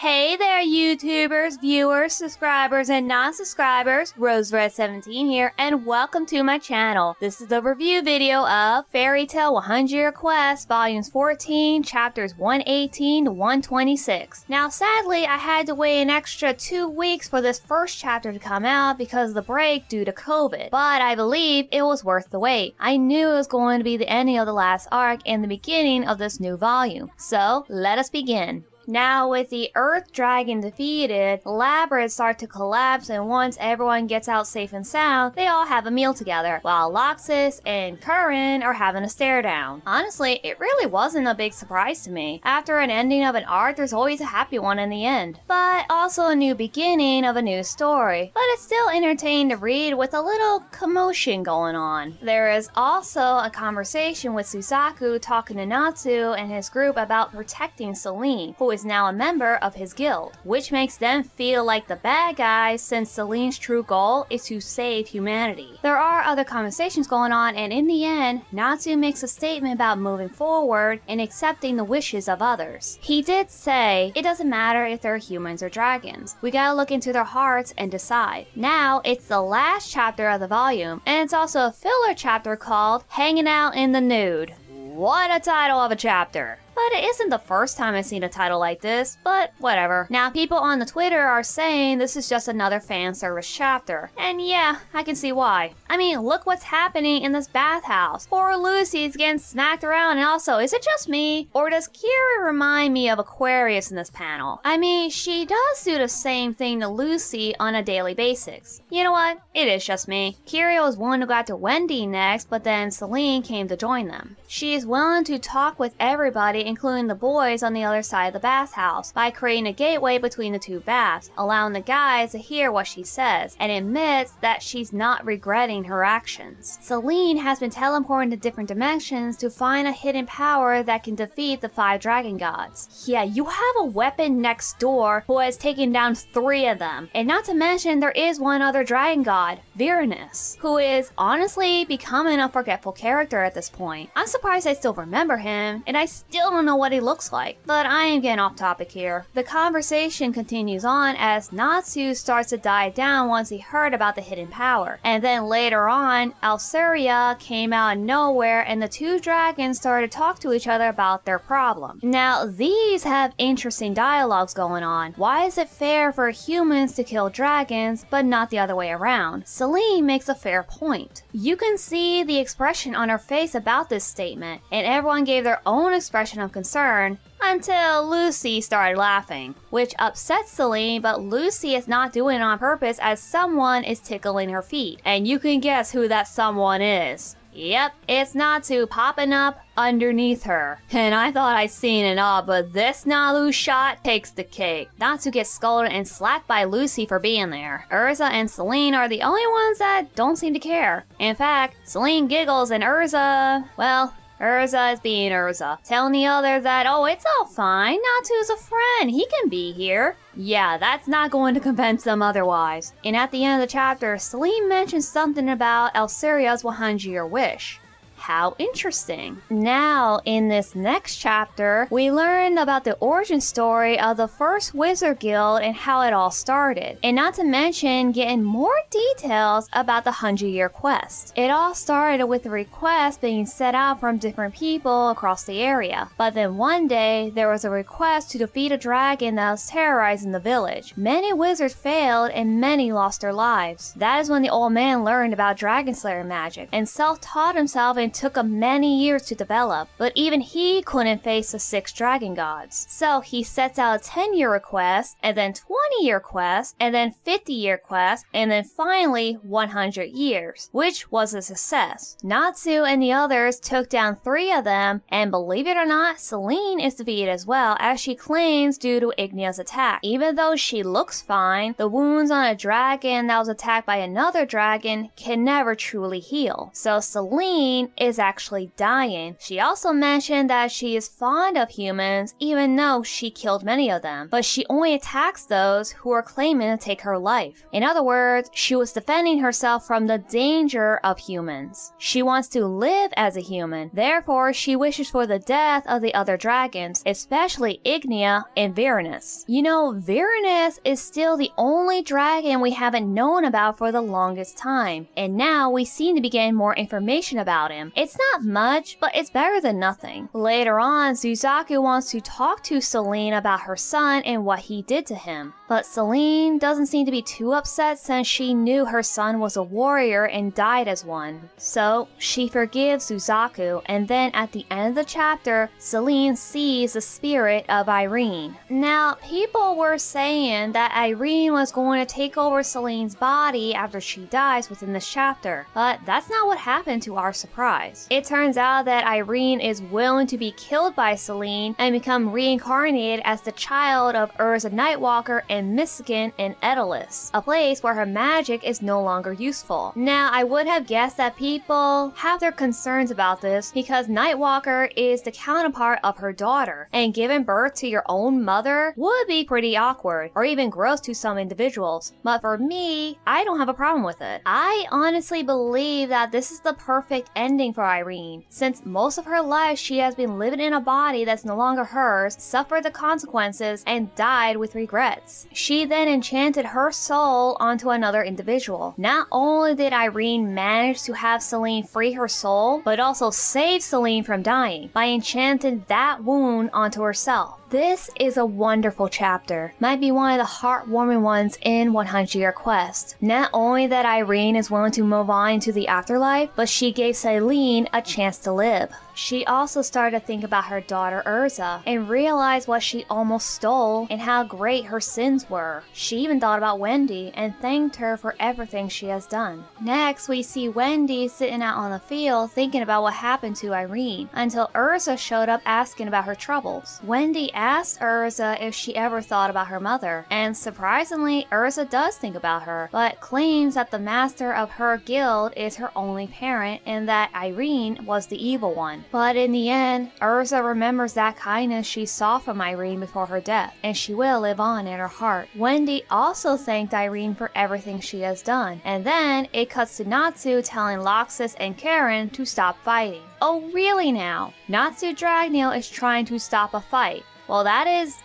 Hey there, YouTubers, viewers, subscribers, and non-subscribers. RoseRed17 here, and welcome to my channel. This is the review video of Fairy Tail 100 Year Quest, Volumes 14, Chapters 118 to 126. Now, sadly, I had to wait an extra 2 weeks for this first chapter to come out because of the break due to COVID, but I believe it was worth the wait. I knew it was going to be the ending of the last arc and the beginning of this new volume. So, let us begin. Now, with the Earth Dragon defeated, the labyrinth starts to collapse, and once everyone gets out safe and sound, they all have a meal together, while Loxus and Curran are having a stare down. Honestly, it really wasn't a big surprise to me. After an ending of an arc, there's always a happy one in the end. But also a new beginning of a new story. But it's still entertaining to read with a little commotion going on. There is also a conversation with Suzaku talking to Natsu and his group about protecting Celine, who is now a member of his guild, which makes them feel like the bad guys since Celine's true goal is to save humanity. There are other conversations going on, and in the end, Natsu makes a statement about moving forward and accepting the wishes of others. He did say, it doesn't matter if they're humans or dragons. We gotta look into their hearts and decide. Now, it's the last chapter of the volume, and it's also a filler chapter called Hanging Out in the Nude. What a title of a chapter! But it isn't the first time I've seen a title like this, but whatever. Now, people on the Twitter are saying this is just another fan service chapter. And yeah, I can see why. I mean, look what's happening in this bathhouse. Poor Lucy's getting smacked around, and also, is it just me? Or does Kira remind me of Aquarius in this panel? I mean, she does do the same thing to Lucy on a daily basis. You know what? It is just me. Kira was one who got to Wendy next, but then Celine came to join them. She is willing to talk with everybody, including the boys on the other side of the bathhouse, by creating a gateway between the two baths, allowing the guys to hear what she says, and admits that she's not regretting her actions. Celine has been teleporting to different dimensions to find a hidden power that can defeat the 5 dragon gods. Yeah, you have a weapon next door who has taken down 3 of them, and not to mention there is one other dragon god, Virenus, who is honestly becoming a forgetful character at this point. I'm surprised I still remember him, and I still don't know what he looks like, but I am getting off topic here. The conversation continues on as Natsu starts to die down once he heard about the hidden power, and then later on, Alceria came out of nowhere and the 2 dragons started to talk to each other about their problem. Now, these have interesting dialogues going on. Why is it fair for humans to kill dragons, but not the other way around? Celine makes a fair point. You can see the expression on her face about this statement, and everyone gave their own expression of concern until Lucy started laughing, which upsets Celine, but Lucy is not doing it on purpose as someone is tickling her feet. And you can guess who that someone is. Yep, it's Natsu popping up underneath her. And I thought I'd seen it all, but this Nalu shot takes the cake. Natsu gets scolded and slapped by Lucy for being there. Urza and Celine are the only ones that don't seem to care. In fact, Celine giggles and Urza, well, Urza is being Urza, telling the other that, oh, it's all fine, Natsu's a friend, he can be here. Yeah, that's not going to convince them otherwise. And at the end of the chapter, Celine mentions something about Alceria's 100-year wish. How interesting. Now, in this next chapter, we learn about the origin story of the first Wizard Guild and how it all started. And not to mention getting more details about the 100-year quest. It all started with a request being set out from different people across the area. But then one day, there was a request to defeat a dragon that was terrorizing the village. Many wizards failed and many lost their lives. That is when the old man learned about Dragon Slayer magic and self-taught himself and took him many years to develop, but even he couldn't face the 6 dragon gods. So he sets out a 10-year quest, and then 20-year quest, and then 50-year quest, and then finally 100 years, which was a success. Natsu and the others took down 3 of them, and believe it or not, Celine is defeated as well, as she claims due to Ignia's attack. Even though she looks fine, the wounds on a dragon that was attacked by another dragon can never truly heal. So Celine is is actually dying. She also mentioned that she is fond of humans even though she killed many of them, but she only attacks those who are claiming to take her life. In other words, she was defending herself from the danger of humans. She wants to live as a human, therefore she wishes for the death of the other dragons, especially Ignea and Virenus. You know, Virenus is still the only dragon we haven't known about for the longest time, and now we seem to be getting more information about him. It's not much, but it's better than nothing. Later on, Suzaku wants to talk to Selene about her son and what he did to him, but Selene doesn't seem to be too upset since she knew her son was a warrior and died as one. So she forgives Suzaku, and then at the end of the chapter, Selene sees the spirit of Irene. Now, people were saying that Irene was going to take over Selene's body after she dies within this chapter, but that's not what happened to our surprise. It turns out that Irene is willing to be killed by Selene and become reincarnated as the child of Urza Nightwalker and Mistigan in Edalis, a place where her magic is no longer useful. Now, I would have guessed that people have their concerns about this because Nightwalker is the counterpart of her daughter, and giving birth to your own mother would be pretty awkward, or even gross to some individuals. But for me, I don't have a problem with it. I honestly believe that this is the perfect ending for Irene, since most of her life she has been living in a body that's no longer hers, suffered the consequences, and died with regrets. She then enchanted her soul onto another individual. Not only did Irene manage to have Selene free her soul, but also save Selene from dying by enchanting that wound onto herself. This is a wonderful chapter, might be one of the heartwarming ones in 100 Year Quest. Not only that Irene is willing to move on into the afterlife, but she gave Selene a chance to live. She also started to think about her daughter Urza and realized what she almost stole and how great her sins were. She even thought about Wendy and thanked her for everything she has done. Next, we see Wendy sitting out on the field thinking about what happened to Irene until Urza showed up asking about her troubles. Wendy asked Urza if she ever thought about her mother, and surprisingly, Urza does think about her, but claims that the master of her guild is her only parent and that Irene was the evil one. But in the end, Urza remembers that kindness she saw from Irene before her death, and she will live on in her heart. Wendy also thanked Irene for everything she has done, and then it cuts to Natsu telling Loxus and Karen to stop fighting. Oh really now? Natsu Dragneel is trying to stop a fight. Well, that is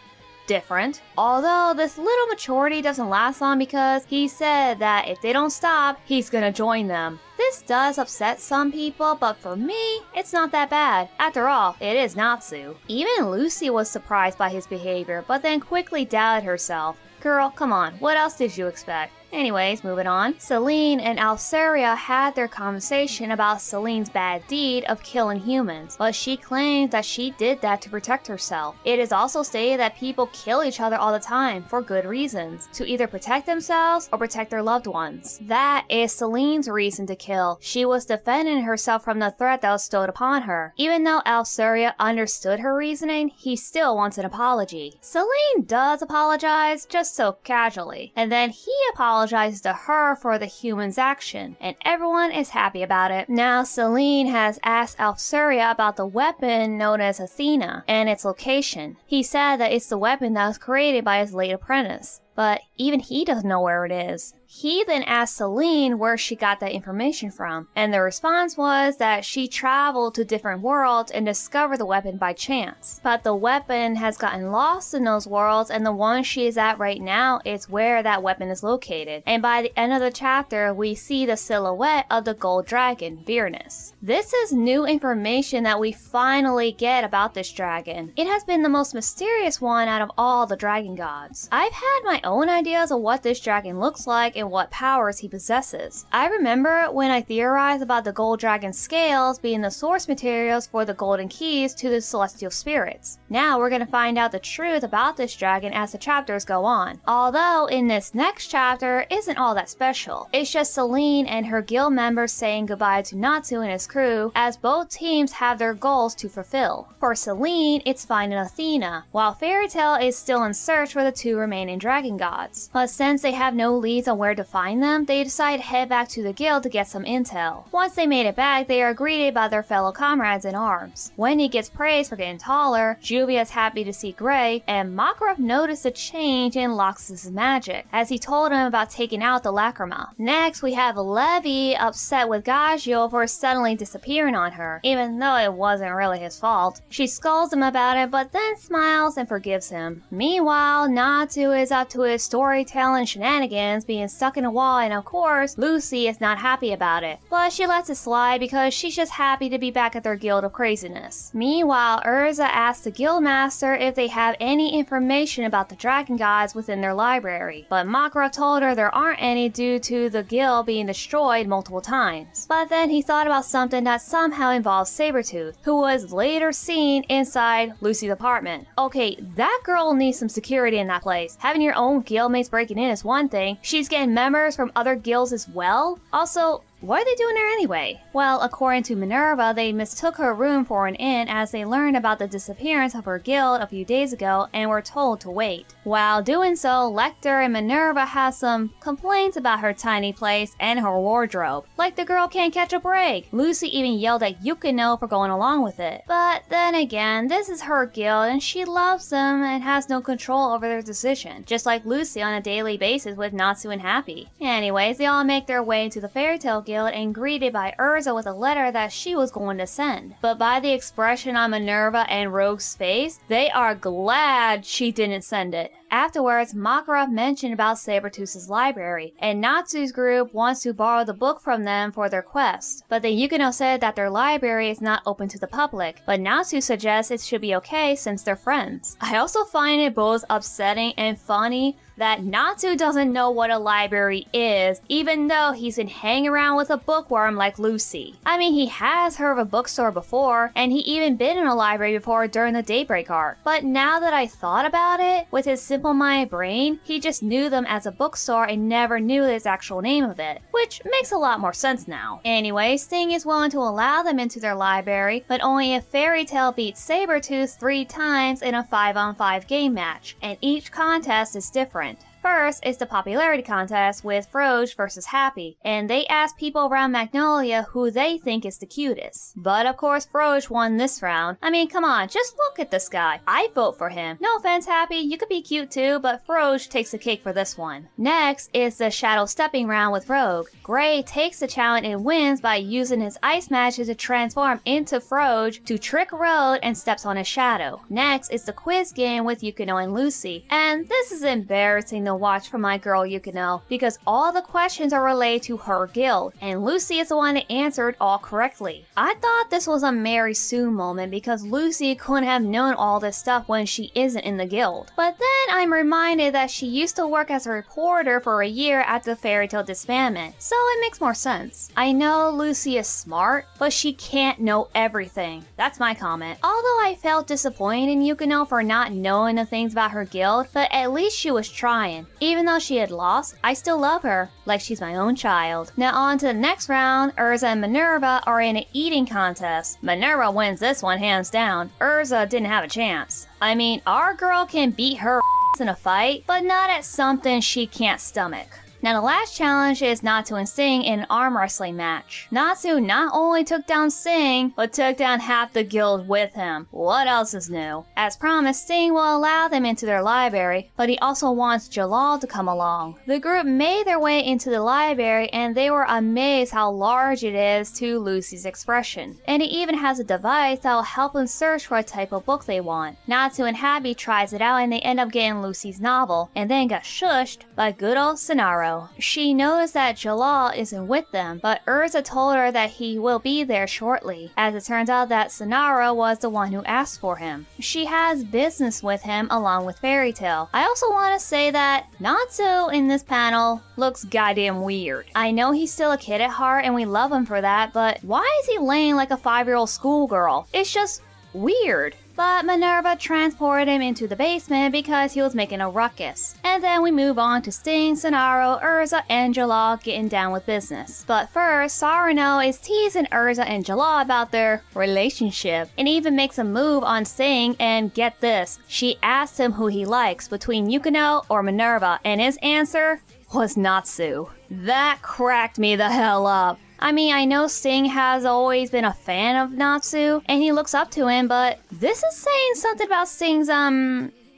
different. Although this little maturity doesn't last long because he said that if they don't stop, he's gonna join them. This does upset some people, but for me, it's not that bad. After all, it is Natsu. Even Lucy was surprised by his behavior, but then quickly doubted herself. Girl, come on, what else did you expect? Anyways, moving on. Selene and Alceria had their conversation about Selene's bad deed of killing humans, but she claims that she did that to protect herself. It is also stated that people kill each other all the time for good reasons, to either protect themselves or protect their loved ones. That is Selene's reason to kill. She was defending herself from the threat that was stowed upon her. Even though Alceria understood her reasoning, he still wants an apology. Selene does apologize, just so casually, and then he apologizes to her for the human's action, and everyone is happy about it. Now Selene has asked Alceria about the weapon known as Athena and its location. He said that it's the weapon that was created by his late apprentice, but even he doesn't know where it is. He then asked Selene where she got that information from, and the response was that she traveled to different worlds and discovered the weapon by chance. But the weapon has gotten lost in those worlds, and the one she is at right now is where that weapon is located. And by the end of the chapter, we see the silhouette of the gold dragon, Virenus. This is new information that we finally get about this dragon. It has been the most mysterious one out of all the dragon gods. I've had my own ideas of what this dragon looks like and what powers he possesses. I remember when I theorized about the gold dragon scales being the source materials for the golden keys to the celestial spirits. Now we're gonna find out the truth about this dragon as the chapters go on. Although in this next chapter isn't all that special. It's just Selene and her guild members saying goodbye to Natsu and his crew, as both teams have their goals to fulfill. For Selene, it's finding Athena, while Fairy Tail is still in search for the two remaining dragon gods. But since they have no leads on where where to find them, they decide to head back to the guild to get some intel. Once they made it back, they are greeted by their fellow comrades in arms. Wendy gets praised for getting taller, Julia's happy to see Gray, and Makarov noticed a change in Loxus' magic, as he told him about taking out the Lacrima. Next, we have Levy upset with Gagio for suddenly disappearing on her, even though it wasn't really his fault. She scolds him about it, but then smiles and forgives him. Meanwhile, Natsu is up to his storytelling shenanigans, being stuck in a wall, and of course, Lucy is not happy about it. But she lets it slide because she's just happy to be back at their guild of craziness. Meanwhile, Urza asks the guildmaster if they have any information about the dragon gods within their library, but Makarov told her there aren't any due to the guild being destroyed multiple times. But then he thought about something that somehow involves Sabertooth, who was later seen inside Lucy's apartment. Okay, that girl needs some security in that place. Having your own guildmates breaking in is one thing, she's getting members from other guilds as well? Also, what are they doing there anyway? Well, according to Minerva, they mistook her room for an inn as they learned about the disappearance of her guild a few days ago and were told to wait. While doing so, Lecter and Minerva have some complaints about her tiny place and her wardrobe. Like the girl can't catch a break. Lucy even yelled at Yukino for going along with it. But then again, this is her guild and she loves them and has no control over their decision. Just like Lucy on a daily basis with Natsu and Happy. Anyways, they all make their way to the Fairy Tale Guild and greeted by Urza with a letter that she was going to send. But by the expression on Minerva and Rogue's face, they are glad she didn't send it. Afterwards, Makarov mentioned about Sabertooth's library, and Natsu's group wants to borrow the book from them for their quest. But then Yukino said that their library is not open to the public, but Natsu suggests it should be okay since they're friends. I also find it both upsetting and funny that Natsu doesn't know what a library is, even though he's been hanging around with a bookworm like Lucy. I mean, he has heard of a bookstore before, and he even been in a library before during the Daybreak arc. But now that I thought about it, with his simple-minded brain, he just knew them as a bookstore and never knew its actual name of it, which makes a lot more sense now. Anyway, Sting is willing to allow them into their library, but only if Fairy Tail beats Sabertooth 3 times in a 5-on-5 game match, and each contest is different. First is the popularity contest with Froge versus Happy, and they ask people around Magnolia who they think is the cutest. But of course Froge won this round. I mean, come on, just look at this guy. I'd vote for him. No offense, Happy, you could be cute too, but Froge takes the cake for this one. Next is the Shadow Stepping round with Rogue. Gray takes the challenge and wins by using his ice magic to transform into Froge to trick Rogue and steps on his shadow. Next is the quiz game with Yukino and Lucy, and this is embarrassing to watch for my girl Yukino because all the questions are related to her guild, and Lucy is the one that answered all correctly. I thought this was a Mary Sue moment because Lucy couldn't have known all this stuff when she isn't in the guild. But then I'm reminded that she used to work as a reporter for a year at the Fairy Tail disbandment, so it makes more sense. I know Lucy is smart, but she can't know everything. That's my comment. Although I felt disappointed in Yukino for not knowing the things about her guild, but at least she was trying. Even though she had lost, I still love her, like she's my own child. Now on to the next round, Urza and Minerva are in an eating contest. Minerva wins this one hands down. Urza didn't have a chance. I mean, our girl can beat her in a fight, but not at something she can't stomach. Now the last challenge is Natsu and Sting in an arm wrestling match. Natsu not only took down Sting, but took down half the guild with him. What else is new? As promised, Sting will allow them into their library, but he also wants Jalal to come along. The group made their way into the library and they were amazed how large it is to Lucy's expression. And it even has a device that will help them search for a type of book they want. Natsu and Happy tries it out and they end up getting Lucy's novel, and then got shushed by good old Sonaro. She knows that Jalal isn't with them, but Urza told her that he will be there shortly, as it turns out that Sonara was the one who asked for him. She has business with him along with Fairy Tail. I also want to say that Natsu in this panel looks goddamn weird. I know he's still a kid at heart and we love him for that, but why is he laying like a 5-year-old schoolgirl? It's just weird. But Minerva transported him into the basement because he was making a ruckus. And then we move on to Sting, Sonaro, Urza, and Jalal getting down with business. But first, Sarano is teasing Urza and Jalal about their relationship, and even makes a move on Sting, and get this, she asked him who he likes between Yukino or Minerva, and his answer was Natsu. That cracked me the hell up. I mean, I know Sting has always been a fan of Natsu, and he looks up to him, but this is saying something about Sting's,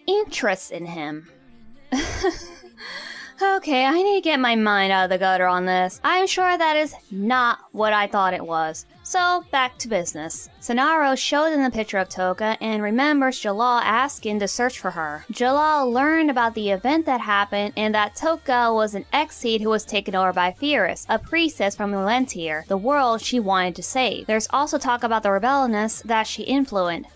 interest in him. Okay, I need to get my mind out of the gutter on this. I'm sure that is not what I thought it was. So, back to business. Sonaro showed them the picture of Toka and remembers Jalal asking to search for her. Jalal learned about the event that happened and that Toka was an Exceed who was taken over by Firis, a priestess from Elentir, the world she wanted to save. There's also talk about the rebelliousness that she influenced.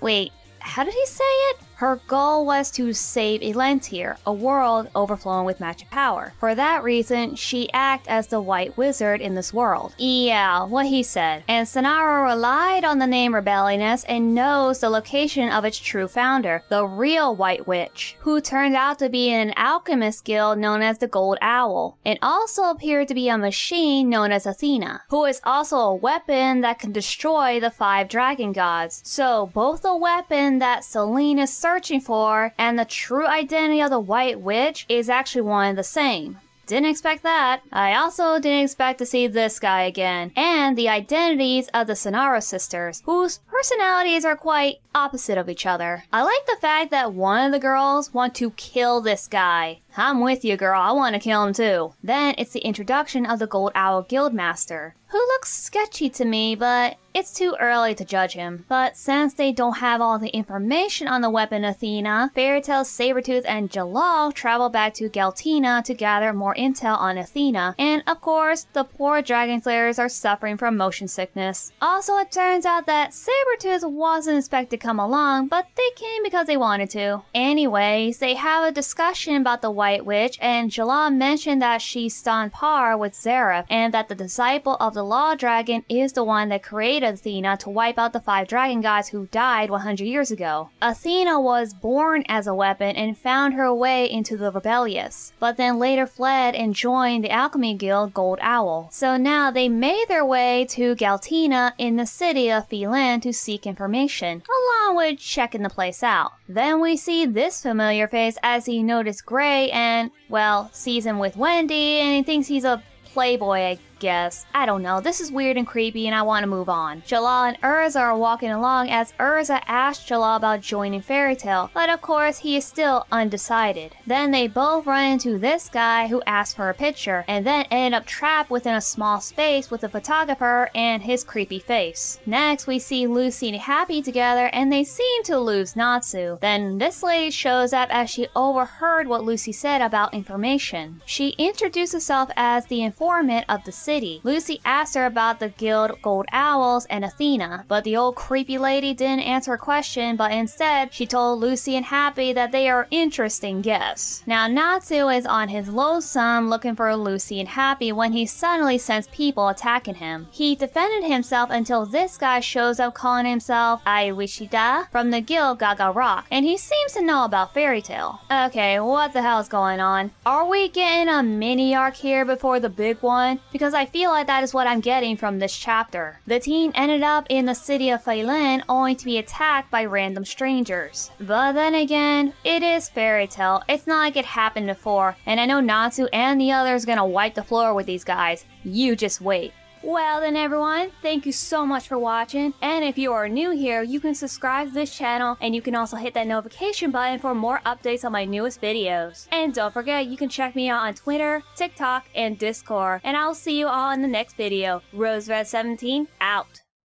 Wait, how did he say it? Her goal was to save Elentir, a world overflowing with magic power. For that reason, she acted as the White Wizard in this world. Yeah, what he said. And Sonaro relied on the name Rebellioness and knows the location of its true founder, the real White Witch, who turned out to be in an alchemist guild known as the Gold Owl, and also appeared to be a machine known as Athena, who is also a weapon that can destroy the 5 dragon gods. So both the weapon that Selene is searching for and the true identity of the White Witch is actually one and the same. Didn't expect that. I also didn't expect to see this guy again, and the identities of the Sonaro sisters, whose personalities are quite opposite of each other. I like the fact that one of the girls want to kill this guy. I'm with you, girl, I want to kill him too. Then it's the introduction of the Gold Owl Guildmaster, who looks sketchy to me, but it's too early to judge him. But since they don't have all the information on the weapon Athena, Fairytale, Sabertooth, and Jalal travel back to Galtina to gather more intel on Athena, and of course, the poor dragon slayers are suffering from motion sickness. Also, it turns out that Sabertooth wasn't expected to come along, but they came because they wanted to. Anyways, they have a discussion about the White Witch, and Jalal mentioned that she's on par with Zareth, and that the disciple of the Law Dragon is the one that created Athena to wipe out the 5 dragon gods who died 100 years ago. Athena was born as a weapon and found her way into the rebellious, but then later fled and joined the alchemy guild Gold Owl. So now they made their way to Galtina in the city of Phelan to seek information, along with checking the place out. Then we see this familiar face as he noticed Gray and, well, sees him with Wendy and he thinks he's a playboy, I guess. I don't know, this is weird and creepy and I want to move on. Jalal and Urza are walking along as Urza asks Jalal about joining Fairytale, but of course he is still undecided. Then they both run into this guy who asks for a picture, and then end up trapped within a small space with a photographer and his creepy face. Next we see Lucy and Happy together and they seem to lose Natsu. Then this lady shows up as she overheard what Lucy said about information. She introduced herself as the informant of the city. Lucy asked her about the guild Gold Owls and Athena, but the old creepy lady didn't answer her question, but instead she told Lucy and Happy that they are interesting guests. Now Natsu is on his lonesome looking for Lucy and Happy when he suddenly sensed people attacking him. He defended himself until this guy shows up calling himself Aiwishida from the guild Gaga Rock, and he seems to know about Fairytale. Okay, what the hell is going on? Are we getting a mini arc here before the big one? Because I feel like that is what I'm getting from this chapter. The teen ended up in the city of Phelan only to be attacked by random strangers. But then again, it is Fairytale. It's not like it happened before, and I know Natsu and the others gonna wipe the floor with these guys. You just wait. Well then everyone, thank you so much for watching, and if you are new here, you can subscribe to this channel, and you can also hit that notification button for more updates on my newest videos. And don't forget, you can check me out on Twitter, TikTok, and Discord, and I'll see you all in the next video. RoseRed17 out.